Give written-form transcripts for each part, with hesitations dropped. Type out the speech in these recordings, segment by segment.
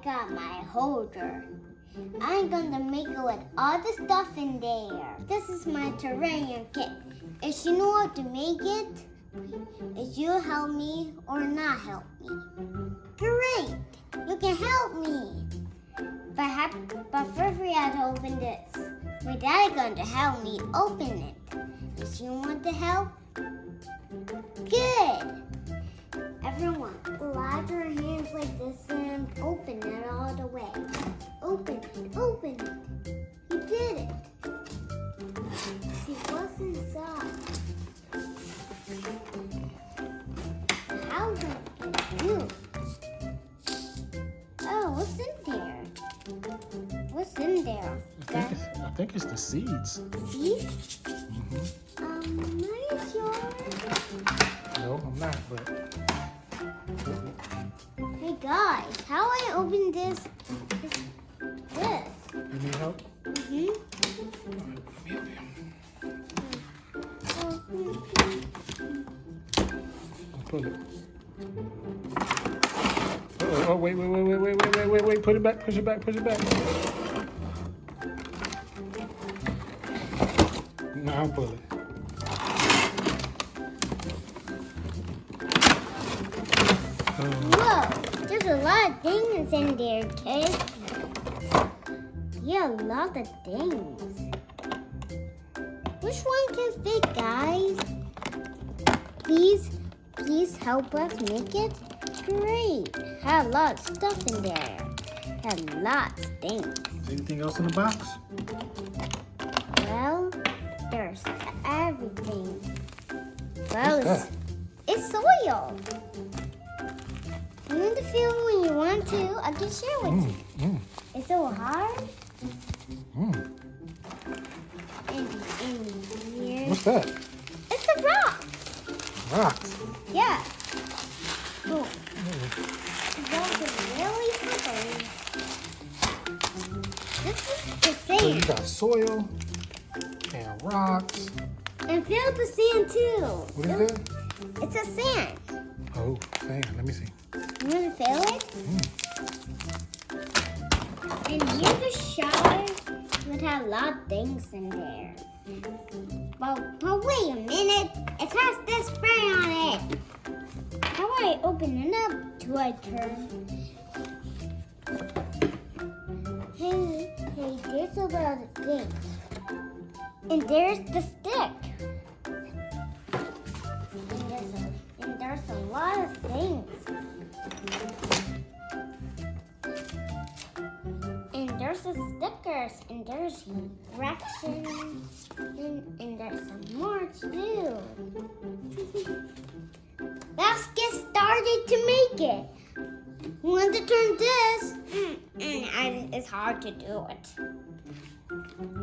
got my holder. I'm gonna make it with all the stuff in there. This is my terrarium kit. If you know how to make it, if you help me or not help me. Great! You can help me. But first we have to open this. My dad's going to help me open it. If you want to help, good. Everyone, slide your hands like this and open it all the way. Open it, open it. You did it. See what's inside. How do I do? Oh, what's in there? What's in there? I think it's the seeds. Seeds? Mm-hmm. Are you sure? No, I'm not, but... Hey guys, how I open this? This. You need help? Mm-hmm. Pull it. Oh, wait. Put it back, push it back. Now pull it. Whoa, there's a lot of things in there, kid. Yeah, a lot of things. Which one can fit, guys? Please help us make it. Great. Had a lot of stuff in there. Had lots of things. Is anything else in the box? Well, there's everything. What's Well, that? it's soil. You want to feel it when you want to. I can share with you. It's so hard. And here. What's that? It's a rock. Rocks. Yeah. Cool. Those are really slippery. This is the So sand. you got soil and rocks. And feel the sand too. What is that? It's a sand. Oh, sand. Let me see. You want to feel it? And you just shower would have a lot of things in there. But wait a minute. It has this spray on it. How do I open it up? Do I turn? Hey, there's a lot of things. And there's the stick. And there's a lot of things. And there's the stickers, and there's directions, and there's some more to do. Let's get started to make it. You want to turn this? It's hard to do it.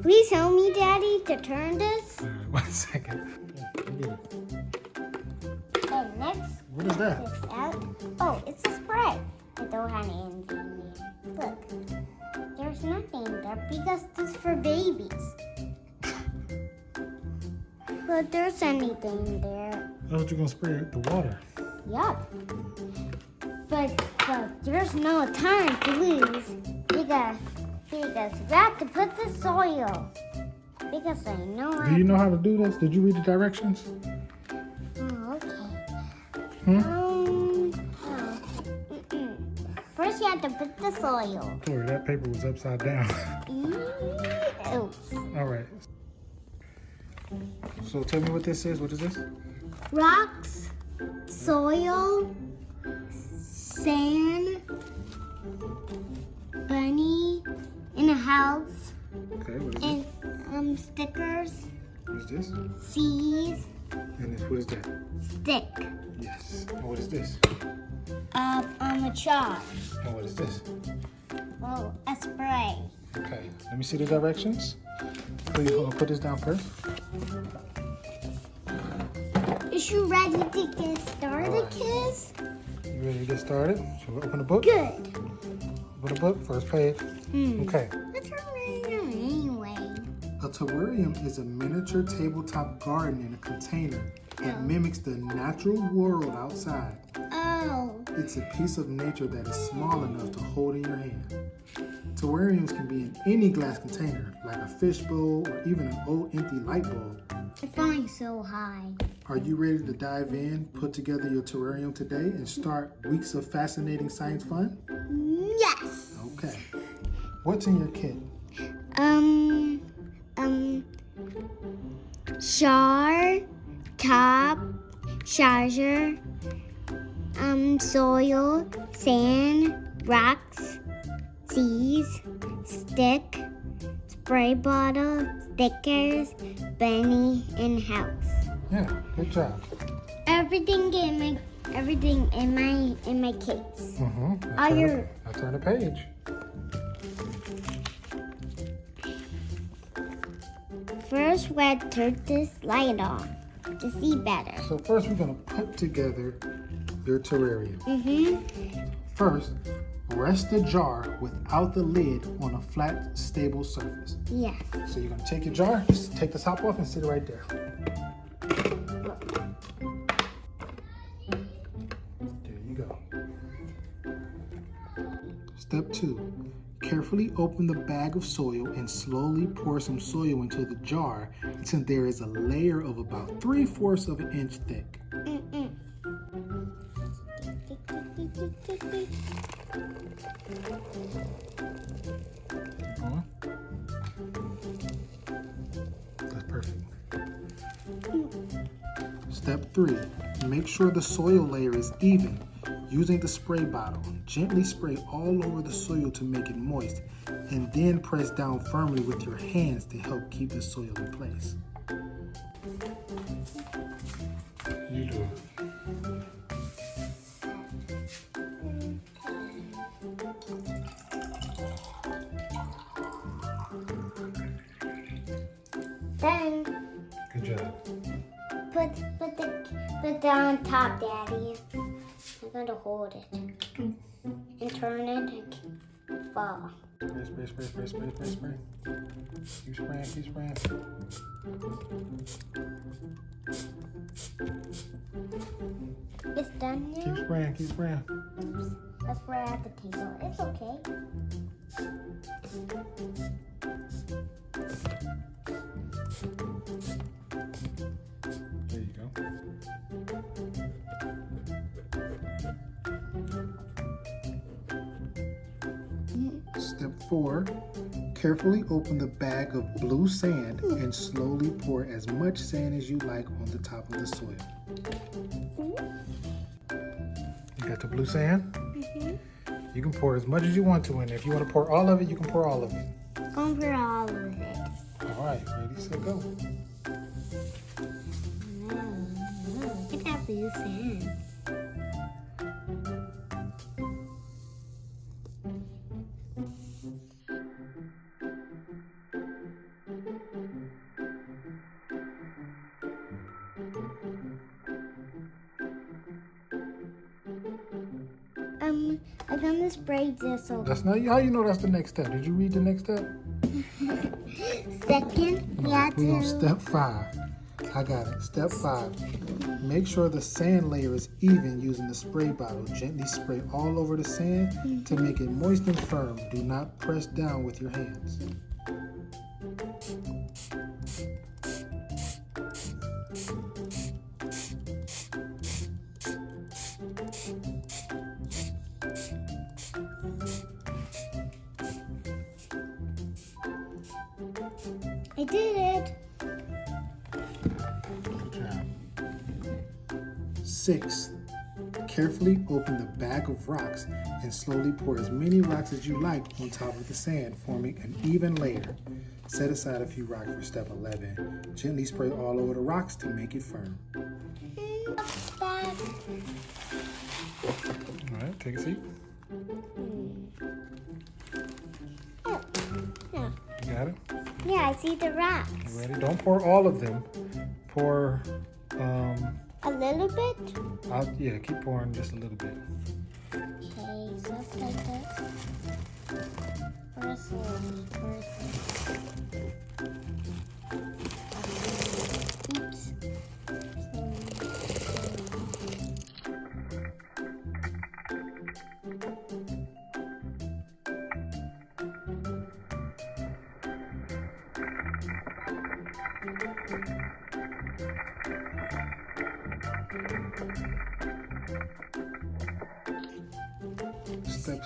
Please help me, Daddy, to turn this. All right, 1 second. So next, What is that? this out. Oh, it's a spray. I don't have anything in there. Look, there's nothing there because this is for babies. But there's anything there. That's what you're gonna spray the water. Yup. But there's no time to lose because we have to put the soil. Because I know Do you know how to do this? Did you read the directions? Oh, okay. Hmm? First you have to put the soil. Tori, that paper was upside down. Ew. All right. So tell me what this is. What is this? Rocks, soil, sand, bunny in a house, Okay, what is this? and stickers, What is this? seeds, And this, what is that? stick, Yes. And what is this? a charge. And what is this? Oh, a spray. Okay, let me see the directions. Please hold on, put this down first. Is you ready to get started, Alright. kids? You ready to get started? Shall we open the book? Good. Open the book, first page. Okay. What's terrarium anyway? A terrarium is a miniature tabletop garden in a container that mimics the natural world outside. Oh, It's a piece of nature that is small enough to hold in your hand. Terrariums can be in any glass container, like a fish bowl or even an old empty light bulb. It's flying so high. Are you ready to dive in, put together your terrarium today, and start weeks of fascinating science fun? Yes! Okay. What's in your kit? Jar, top, charger, soil, sand, rocks, seeds, stick, spray bottle, stickers, bunny, and house. Yeah, good job. Everything in my case. I'll turn the page. First, we had to turn this light on to see better. So first we're going to put together your terrarium. First, rest the jar without the lid on a flat, stable surface. Yes. So you're going to take your jar, just take the top off and sit it right there. There you go. Step 2. Carefully open the bag of soil and slowly pour some soil into the jar until there is a layer of about 3/4 of an inch thick. Keep going. That's perfect. Step 3. Make sure the soil layer is even. Using the spray bottle, gently spray all over the soil to make it moist, and then press down firmly with your hands to help keep the soil in place. You do it. Then Good job. put that on top, Daddy. I'm gonna hold it and turn it and fall. Spray. Keep spraying. It's done now. Keep spraying. Oops, let's spray at the table. It's okay. There you go. Step 4, carefully open the bag of blue sand and slowly pour as much sand as you like on the top of the soil. You got the blue sand? You can pour as much as you want to in there. If you want to pour all of it, you can pour all of it. Going for all of it. All right, ready, set, go. Look at that blue sand. I'm gonna spray this over. That's not how you know that's the next step. Did you read the next step? Second, we have We're on to. step 5. I got it. Step 5. Make sure the sand layer is even using the spray bottle. Gently spray all over the sand to make it moist and firm. Do not press down with your hands. I did it. Good job. 6. Carefully open the bag of rocks and slowly pour as many rocks as you like on top of the sand, forming an even layer. Set aside a few rocks for step 11. Gently spray all over the rocks to make it firm. All right, take a seat. Oh, yeah. You got it? Yeah, I see the rocks. You ready? Don't pour all of them. Pour, A little bit? yeah, keep pouring just a little bit. Okay, so like this. First one. Oops.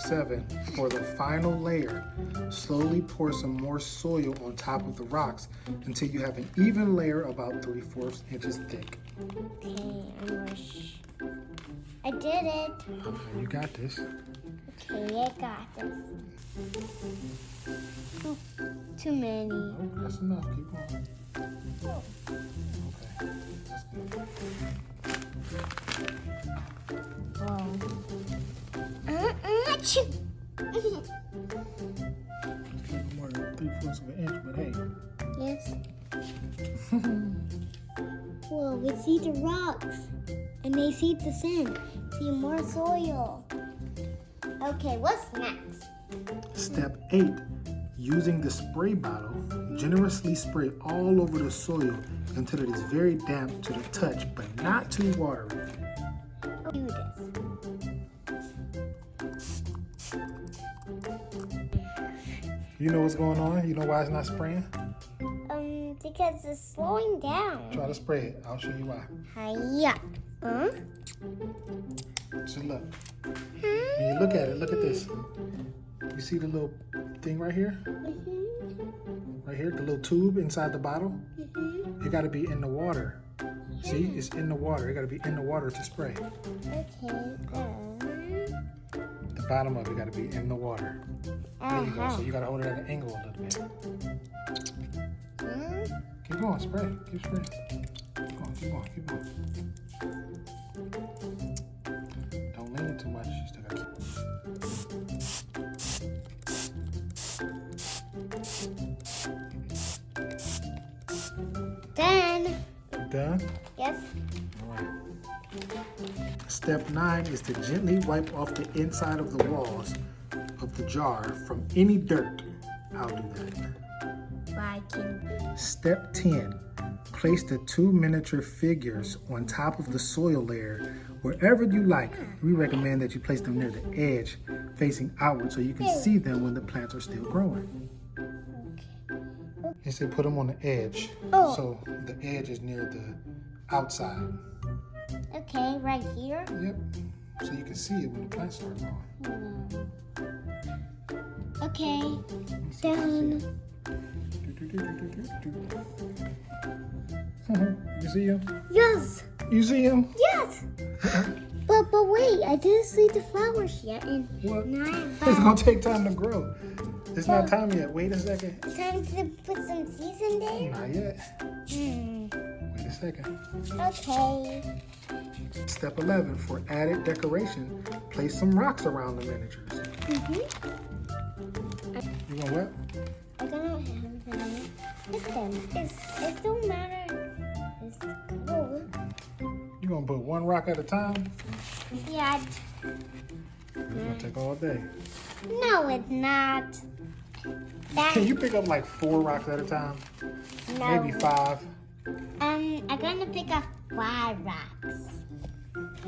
7, for the final layer, slowly pour some more soil on top of the rocks until you have an even layer about 3/4 inches thick. Okay, I did it. Okay, you got this. Okay, I got this. Oh, too many. Oh, that's enough. Keep going. Oh. Okay, that's good. Whoa. It's more than 3/4 of an inch, but hey. Yes. Whoa, we see the rocks. And they see the sand. See more soil. Okay, what's next? Step 8. Using the spray bottle, generously spray all over the soil until it is very damp to the touch, but not too watery. Do this. You know what's going on? You know why it's not spraying? Because it's slowing down. Try to spray it. I'll show you why. Hiya. Huh? So look. When you look at it, look at this. You see the little thing right here? Right here, the little tube inside the bottle? It got to be in the water. See, it's in the water. It got to be in the water to spray. Okay. The bottom of it got to be in the water. There you go. So you got to hold it at an angle a little bit. Keep going, spray. Keep spraying. Keep going, keep going, keep going. Don't lean it too much. You still got to Done. Done? Yes. All right. Step 9 is to gently wipe off the inside of the walls of the jar from any dirt. I'll do that. Step 10. Place the 2 miniature figures on top of the soil layer wherever you like. We recommend that you place them near the edge, facing outward, so you can see them when the plants are still growing. It said put them on the edge. Oh. So the edge is near the outside. Okay, right here. Yep. So you can see it when the plants start growing. Okay, done. You see him? Yes. You see him? Yes. But wait, I didn't see the flowers yet, and What? now It's gonna take time to grow. It's not time yet. Wait a second. it's time to put some seeds in there. Not yet. Wait a second. Okay. Step 11. For added decoration, place some rocks around the miniatures. You want what? I'm gonna have them. It don't matter. It's cool. You gonna put one rock at a time? Yeah. It's gonna take all day. No, it's not. Can you pick up like 4 rocks at a time? No. Maybe 5. I'm gonna pick up 5 rocks.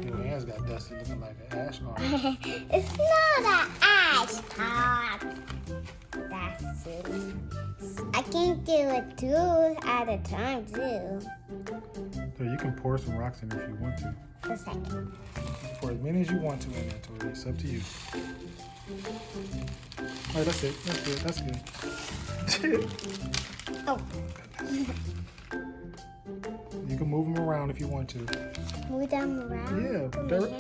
Your hands got dusty looking like an ash arm. It's not an ash top. That's silly. I can do it 2 at a time too. So you can pour some rocks in there if you want to. A second. Pour as many as you want to in there, Tori. It's up to you. All right, that's it. That's good. That's good. Oh. You can move them around if you want to. Move them around. Yeah,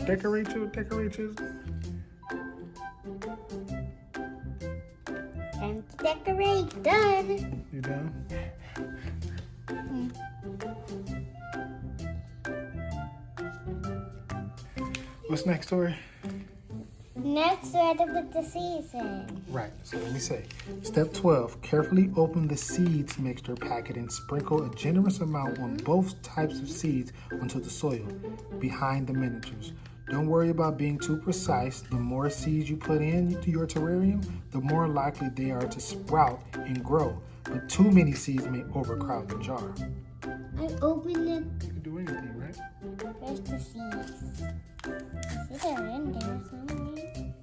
decorate yours. Time to decorate. Done. You done? What's next, Tori? Next, we're to put the seeds in. Right, so let me say. Step 12, carefully open the seeds mixture packet and sprinkle a generous amount on both types of seeds onto the soil behind the miniatures. Don't worry about being too precise. The more seeds you put into your terrarium, the more likely they are to sprout and grow. But too many seeds may overcrowd the jar. I opened it. You can do anything, right? Where's the seeds? See, they're in there somewhere.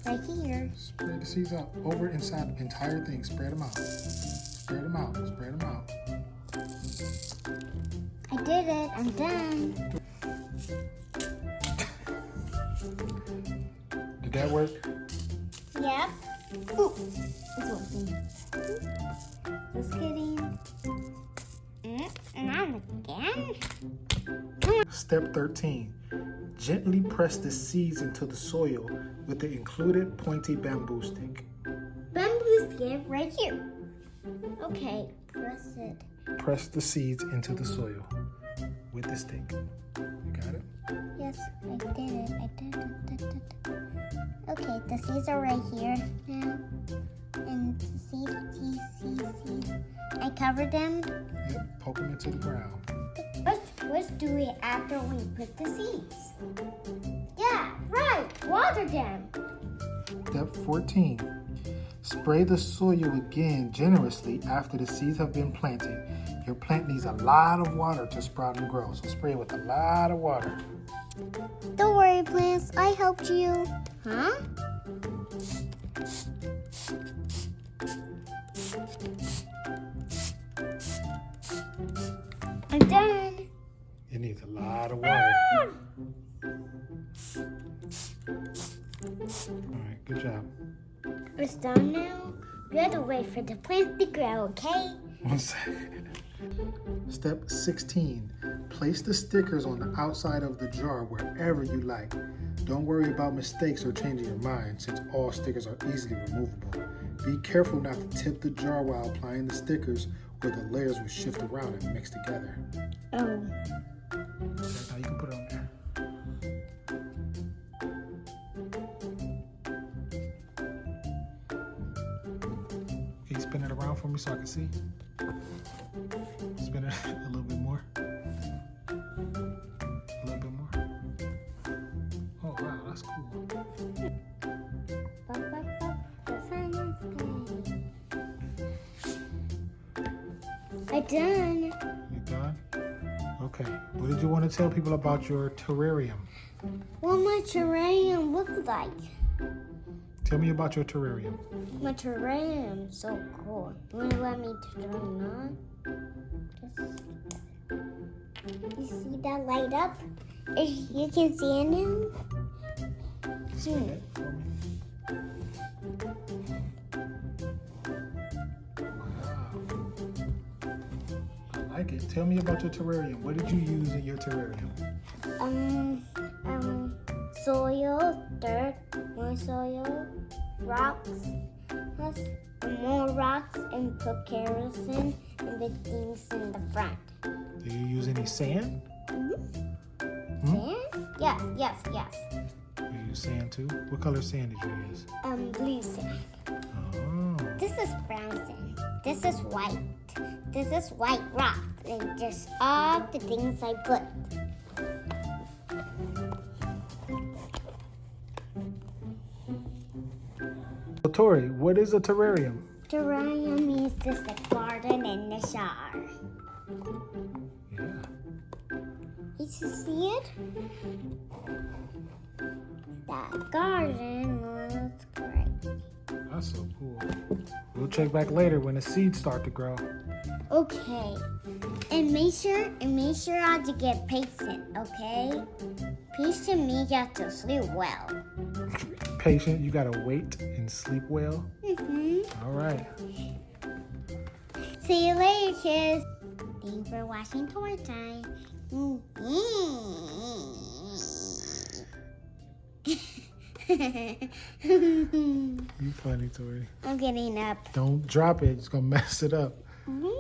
Right here. Spread the seeds out over inside the entire thing. Spread them out. Spread them out. Spread them out. did it. I'm done. Did that work? Yep. Ooh, it's working. Just kidding. Not again. Step 13. Gently press the seeds into the soil with the included pointy bamboo stick. Bamboo stick right here. Okay, press it. Press the seeds into the soil with the stick. You got it? Yes, I did it. Okay, the seeds are right here now. And seeds. I covered them. Yep, poke them into the ground. Let's do it after we put the seeds. Yeah, right. Water them. Step 14. Spray the soil again generously after the seeds have been planted. Your plant needs a lot of water to sprout and grow, so spray with a lot of water. Don't worry, plants. I helped you. Huh? I'm done. It needs a lot of water. All right, good job. It's done now. We have to wait for the plants to grow, okay? 1 second. Step 16. Place the stickers on the outside of the jar wherever you like. Don't worry about mistakes or changing your mind, since all stickers are easily removable. Be careful not to tip the jar while applying the stickers, or the layers will shift around and mix together. Oh. Now you can put it on there. Can you spin it around for me so I can see? Spin it a little bit more. A little bit more. Oh wow, that's cool. I'm done. You done? Okay. What did you want to tell people about your terrarium? What my terrarium look like? Tell me about your terrarium. My terrarium is so cool. You wanna let me turn it on? You see that light up? You can see it now. Spin it for me. Wow. I like it. Tell me about your terrarium. What did you use in your terrarium? Soil, dirt, more soil, rocks, more rocks, and put kerosene and the things in the front. Did you use any sand? Sand? Yes. You use sand too? What color sand did you use? Blue sand. Oh. This is brown sand. This is white. This is white rock. And just all the things I put. So, Tori, what is a terrarium? Terrarium means just a garden in the shower. Yeah. You see it? That garden looks great. That's so cool. We'll check back later when the seeds start to grow. Okay. And make sure to get patient, okay? Patient means you have to sleep well. Patient, you gotta wait and sleep well. All right. See you later, kids. Thanks for watching Tori Time. You funny, Tori. I'm getting up. Don't drop it. It's gonna mess it up.